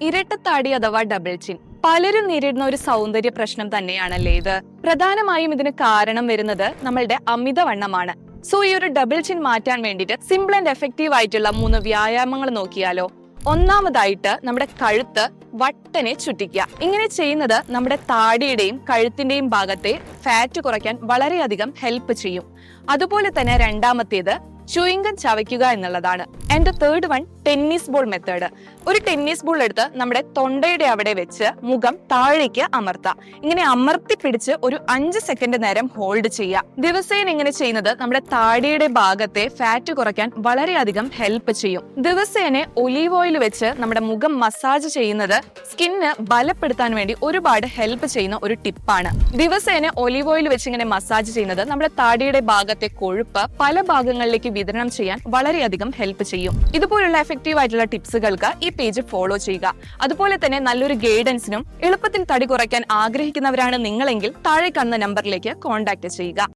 ഇരട്ടത്താടി അഥവാ double chin പലരും നേരിടുന്ന ഒരു സൗന്ദര്യ പ്രശ്നം തന്നെയാണല്ലേ ഇത്. പ്രധാനമായും ഇതിന് കാരണം വരുന്നത് നമ്മളുടെ അമിതവണ്ണമാണ്. സോ ഈ ഒരു ഡബിൾ ചിൻ മാറ്റാൻ വേണ്ടിയിട്ട് സിമ്പിൾ ആൻഡ് എഫക്റ്റീവ് ആയിട്ടുള്ള 3 വ്യായാമങ്ങൾ നോക്കിയാലോ. ഒന്നാമതായിട്ട് നമ്മുടെ കഴുത്ത് വട്ടനെ ചുറ്റിക്കുക. ഇങ്ങനെ ചെയ്യുന്നത് നമ്മുടെ താടിയുടെയും കഴുത്തിന്റെയും ഭാഗത്തെ ഫാറ്റ് കുറയ്ക്കാൻ വളരെയധികം ഹെൽപ്പ് ചെയ്യും. അതുപോലെ തന്നെ രണ്ടാമത്തേത് ചൂയിങ്കം ചവയ്ക്കുക എന്നുള്ളതാണ്. And third one tennis ball method. ഒരു ടെന്നീസ് ബോൾ എടുത്ത് നമ്മുടെ തൊണ്ടയുടെ അവിടെ വെച്ച് മുഖം താഴേക്ക് അമർത്താം. ഇങ്ങനെ അമർത്തി പിടിച്ച് ഒരു 5 സെക്കൻഡ് നേരം ഹോൾഡ് ചെയ്യുക. ദിവസേന ഇങ്ങനെ ചെയ്യുന്നത് നമ്മുടെ താടിയുടെ ഭാഗത്തെ ഫാറ്റ് കുറയ്ക്കാൻ വളരെയധികം ഹെൽപ്പ് ചെയ്യും. ദിവസേന ഒലീവ് ഓയിൽ വെച്ച് നമ്മുടെ മുഖം മസാജ് ചെയ്യുന്നത് സ്കിന്ന് ബലപ്പെടുത്താൻ വേണ്ടി ഒരുപാട് ഹെൽപ്പ് ചെയ്യുന്ന ഒരു ടിപ്പാണ്. ദിവസേന ഒലീവ് ഓയിൽ വെച്ച് ഇങ്ങനെ മസാജ് ചെയ്യുന്നത് നമ്മുടെ താടിയുടെ ഭാഗത്തെ കൊഴുപ്പ് പല ഭാഗങ്ങളിലേക്ക് വിതരണം ചെയ്യാൻ വളരെയധികം ഹെൽപ്പ് ചെയ്യും. ഇതുപോലുള്ള എഫക്റ്റീവ് ആയിട്ടുള്ള ടിപ്സുകൾക്ക് ഈ പേജ് ഫോളോ ചെയ്യുക. അതുപോലെ തന്നെ നല്ലൊരു ഗൈഡൻസിനും എളുപ്പത്തിൽ തടി കുറയ്ക്കാൻ ആഗ്രഹിക്കുന്നവരാണ് നിങ്ങളെങ്കിൽ താഴെ കാണുന്ന നമ്പറിലേക്ക് കോൺടാക്ട് ചെയ്യുക.